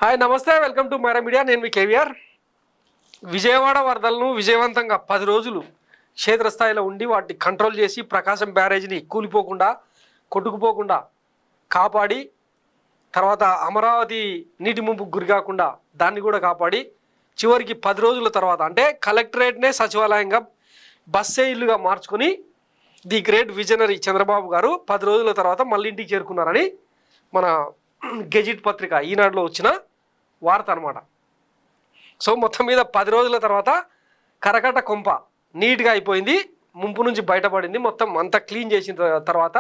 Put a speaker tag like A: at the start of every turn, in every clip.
A: Hi నమస్తే welcome to Myra media. నేను మీ కేవీఆర్. విజయవాడ వరదలను విజయవంతంగా 10 రోజులు క్షేత్రస్థాయిలో ఉండి వాటిని కంట్రోల్ చేసి ప్రకాశం బ్యారేజ్ని కూలిపోకుండా కొట్టుకుపోకుండా కాపాడి తర్వాత అమరావతి నీటి ముంపుకు గురి కాకుండా దాన్ని కూడా కాపాడి చివరికి 10 రోజుల తర్వాత అంటే కలెక్టరేట్నే సచివాలయంగా బస్సే ఇల్లుగా మార్చుకొని ది గ్రేట్ విజనరీ చంద్రబాబు గారు 10 రోజుల తర్వాత మళ్ళీ ఇంటికి చేరుకున్నారని మన గెజిట్ పత్రిక ఈనాడులో వచ్చిన వార్త అనమాట. సో మొత్తం మీద 10 రోజుల తర్వాత కరకట్ట కొంప నీట్గా అయిపోయింది, ముంపు నుంచి బయటపడింది, మొత్తం అంతా క్లీన్ చేసిన తర్వాత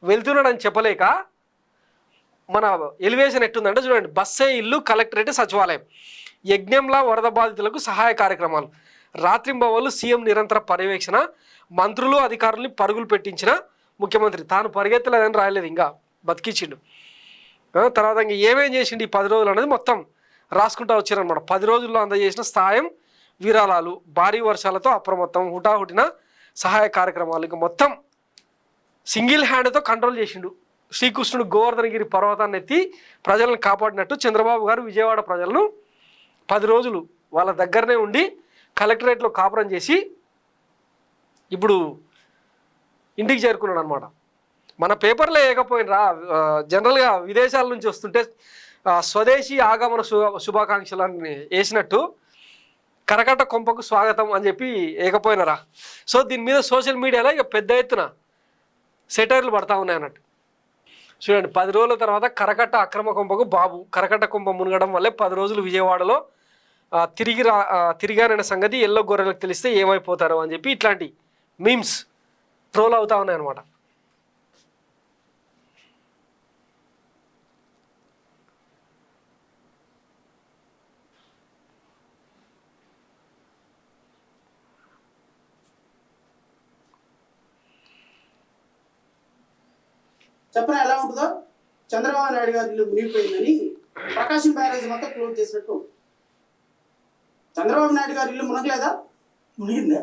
A: వెళ్తున్నాడని చెప్పలేక మన ఎలివేషన్ ఎట్టుందంటే చూడండి, బస్సే ఇల్లు కలెక్టరేట్ సచివాలయం యజ్ఞంలా వరద బాధితులకు సహాయ కార్యక్రమాలు రాత్రింబవళ్ళు సీఎం నిరంతర పర్యవేక్షణ మంత్రులు అధికారుల్ని పరుగులు పెట్టించిన ముఖ్యమంత్రి తాను పరిగెత్తలేదని రాయలేదు, ఇంకా బతికించిండు. తర్వాత ఇంక ఏమేం చేసిండు ఈ 10 రోజులు అనేది మొత్తం రాసుకుంటూ వచ్చారనమాట. 10 రోజుల్లో అందజేసిన సాయం విరాళాలు, భారీ వర్షాలతో అప్రమత్తం, హుటాహుటిన సహాయ కార్యక్రమాలు, ఇంకా మొత్తం సింగిల్ హ్యాండ్తో కంట్రోల్ చేసిండు. శ్రీకృష్ణుడు గోవర్ధనగిరి పర్వతాన్ని ఎత్తి ప్రజలను కాపాడినట్టు చంద్రబాబు గారు విజయవాడ ప్రజలను 10 రోజులు వాళ్ళ దగ్గరనే ఉండి కలెక్టరేట్లో కాపురం చేసి ఇప్పుడు ఇంటికి చేరుకున్నాడు అనమాట. మన పేపర్లో వేయకపోయినరా, జనరల్గా విదేశాల నుంచి వస్తుంటే స్వదేశీ ఆగమన శుభాకాంక్షలు అని వేసినట్టు కరకట్ట కొంపకు స్వాగతం అని చెప్పి వేయకపోయినరా. సో దీని మీద సోషల్ మీడియాలో ఇక పెద్ద ఎత్తున సెటైర్లు పడతా ఉన్నాయి అన్నట్టు. చూడండి, 10 రోజుల తర్వాత కరకట్ట అక్రమ కొంపకు బాబు. కరకట్ట కొంప మునగడం వల్లే 10 రోజులు విజయవాడలో తిరిగానన్న సంగతి ఎల్లో గొర్రెలకు తెలిస్తే ఏమైపోతారో అని చెప్పి ఇట్లాంటి మీమ్స్ ట్రోల్ అవుతా ఉన్నాయి అనమాట.
B: చెప్పిన ఎలా ఉంటుందో, చంద్రబాబు నాయుడు గారి ఇల్లు మునిగిపోయిందని ప్రకాశం బ్యారేజ్ మొత్తం క్లోజ్ చేసినట్టు. చంద్రబాబు నాయుడు గారి ఇల్లు మునగలేదా?
C: మునిగిందా?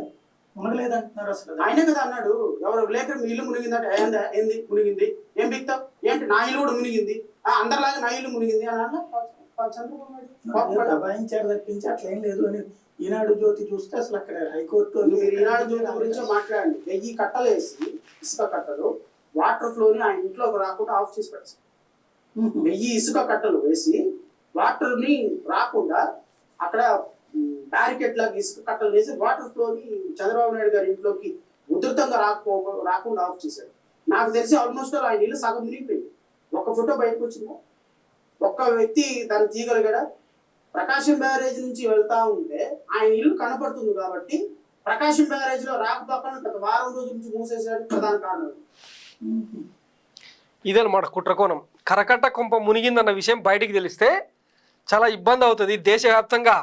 C: మునగలేదంటున్నారు. అసలు
B: ఆయనే కదా అన్నాడు. ఎవరు విలేకరు మీ ఇల్లు మునిగిందంటే ఏంది మునిగింది, ఏం బిక్తావు, ఏంటి నా ఇల్లు కూడా మునిగింది, అందరిలాగా నా ఇల్లు మునిగింది అని అన్న చంద్రబాబు నాయుడు
C: దబాయించారు తప్పించి అట్లా ఏం లేదు అని ఈనాడు జ్యోతి చూస్తే అసలు అక్కడ హైకోర్టు
B: మీరు ఈనాడు జ్యోతి గురించి మాట్లాడండి. 1000 కట్టలు వేసి ఇసుక కట్టలు వాటర్ ఫ్లోని ఆయన ఇంట్లోకి రాకుండా ఆఫ్ చేసి పెట్టారు. 1000 ఇసుక కట్టలు వేసి వాటర్ ని రాకుండా అక్కడ బ్యారికేడ్ లాగా ఇసుక కట్టలు వేసి వాటర్ ఫ్లోని చంద్రబాబు నాయుడు గారి ఇంట్లోకి ఉధృతంగా రాకుండా ఆఫ్ చేశారు. నాకు తెలిసి ఆల్మోస్ట్ ఆయన ఇల్లు సగం మునిగిపోయింది. ఒక్క ఫోటో బయటకు వచ్చిందా? ఒక్క వ్యక్తి దాన్ని తీయగలిగాడా? ప్రకాశం బ్యారేజ్ నుంచి వెళ్తా ఉంటే ఆయన ఇల్లు కనపడుతుంది కాబట్టి ప్రకాశం బ్యారేజ్ లో రాకపోకుండా గత వారం రోజుల నుంచి మూసేసాడు. ప్రధాన కారణం
A: ఇదన్నమాట కుట్రకోణం. కరకట్ట కొంప మునిగిందన్న విషయం బయటికి తెలిస్తే చాలా ఇబ్బంది అవుతుంది, దేశవ్యాప్తంగా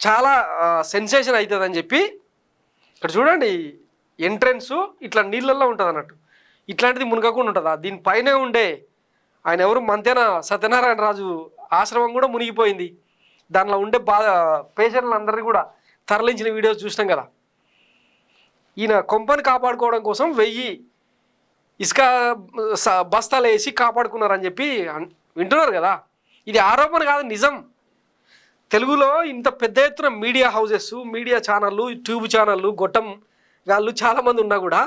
A: చాలా సెన్సేషన్ అవుతుంది అని చెప్పి ఇక్కడ చూడండి, ఎంట్రెన్స్ ఇట్లా నీళ్ళల్లో ఉంటుంది అన్నట్టు. ఇట్లాంటిది మునగకుండా ఉంటుందా? దీనిపైనే ఉండే ఆయన ఎవరు మంతెన సత్యనారాయణ రాజు ఆశ్రమం కూడా మునిగిపోయింది. దానిలో ఉండే పేషెంట్లందరినీ కూడా తరలించిన వీడియోస్ చూసినాం కదా. ఈయన కొంపని కాపాడుకోవడం కోసం 1000 ఇసుక బస్తాలు వేసి కాపాడుకున్నారని చెప్పి వింటున్నారు కదా. ఇది ఆరోపణ కాదు, నిజం. తెలుగులో ఇంత పెద్ద ఎత్తున మీడియా హౌసెస్, మీడియా ఛానళ్ళు, ట్యూబ్ ఛానళ్ళు, గొట్టం వాళ్ళు చాలామంది ఉన్నా కూడా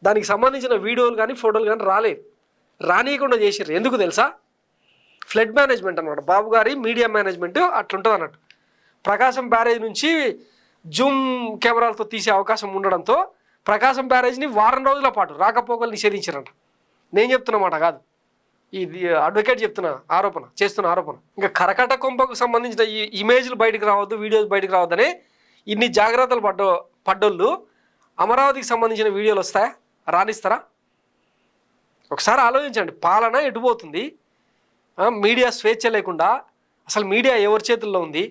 A: దానికి సంబంధించిన వీడియోలు కానీ ఫోటోలు కానీ రానియకుండా చేసారు. ఎందుకు తెలుసా? ఫ్లడ్ మేనేజ్మెంట్ అన్నమాట. బాబు గారి మీడియా మేనేజ్మెంట్ అట్లుంటుంది అన్నట్టు. ప్రకాశం బ్యారేజ్ నుంచి జూమ్ కెమెరాలతో తీసే అవకాశం ఉండడంతో ప్రకాశం బ్యారేజ్ని వారం రోజుల పాటు రాకపోకలు నిషేధించారంట. నేను చెప్తున్నమాట కాదు, ఇది అడ్వకేట్ చేస్తున్న ఆరోపణ. ఇంకా కరకట్ట కొంపకు సంబంధించిన ఈ ఇమేజ్లు బయటకు రావద్దు, వీడియోస్ బయటకు రావద్దని ఇన్ని జాగ్రత్తలు పడ్డోళ్ళు అమరావతికి సంబంధించిన వీడియోలు వస్తాయా? రానిస్తారా? ఒకసారి ఆలోచించండి. పాలన ఎటుపోతుంది? మీడియా స్వేచ్ఛ లేకుండా అసలు మీడియా ఎవరి చేతుల్లో ఉంది?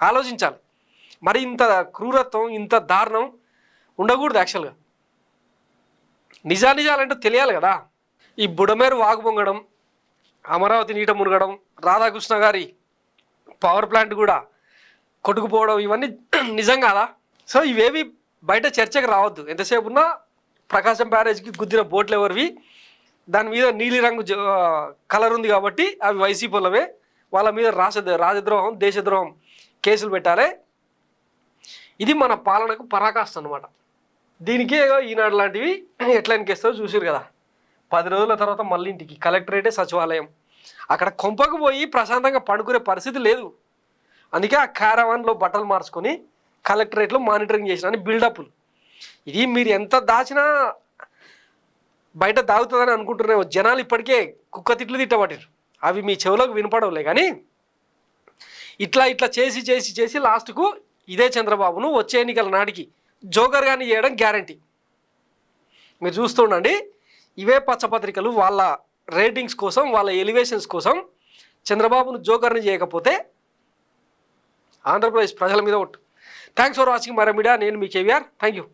A: ఆలోచించాలి. మరి ఇంత క్రూరత్వం, ఇంత దారుణం ఉండకూడదు. యాక్చువల్గా నిజాలంటూ తెలియాలి కదా. ఈ బుడమేరు వాగు పొంగడం, అమరావతి నీట మునగడం, రాధాకృష్ణ గారి పవర్ ప్లాంట్ కూడా కొట్టుకుపోవడం, ఇవన్నీ నిజం కాదా? సో ఇవేవి బయట చర్చకు రావద్దు. ఎంతసేపు ఉన్నా ప్రకాశం బ్యారేజ్కి గుద్దిన బోట్లు ఎవరివి, దాని మీద నీలిరంగు కలర్ ఉంది కాబట్టి అవి వైసీపీ వాళ్ళవే, వాళ్ళ మీద రాజద్రోహం దేశద్రోహం కేసులు పెట్టాలి. ఇది మన పాలనకు పరాకాష్ట అనమాట. దీనికే ఈనాడు లాంటివి ఎట్లా ఎన్నికేస్తారో చూసారు కదా. 10 రోజుల తర్వాత మళ్ళీ ఇంటికి కలెక్టరేటే సచివాలయం, అక్కడ కొంపకు పోయి ప్రశాంతంగా పడుకునే పరిస్థితి లేదు. అందుకే ఆ క్యారవాన్లో బట్టలు మార్చుకొని కలెక్టరేట్లో మానిటరింగ్ చేసిన బిల్డప్లు. ఇది మీరు ఎంత దాచినా బయట దాగుతుందని అనుకుంటున్నారేమో. జనాలు ఇప్పటికే కుక్క తిట్లు తిట్టబట్టారు, అవి మీ చెవులకు వినపడవులే. కానీ ఇట్లా చేసి చేసి చేసి లాస్ట్కు ఇదే చంద్రబాబును వచ్చే ఎన్నికల నాటికి జోకర్ గాని చేయడం గ్యారంటీ. మీరు చూస్తుండండి, ఇవే పచ్చపత్రికలు వాళ్ళ రేటింగ్స్ కోసం, వాళ్ళ ఎలివేషన్స్ కోసం చంద్రబాబును జోకర్ని చేయకపోతే ఆంధ్రప్రదేశ్ ప్రజల మీద ఒట్టు. థ్యాంక్స్ ఫర్ వాచింగ్ మరో మీడియా. నేను మీ కేవీఆర్. Thank you.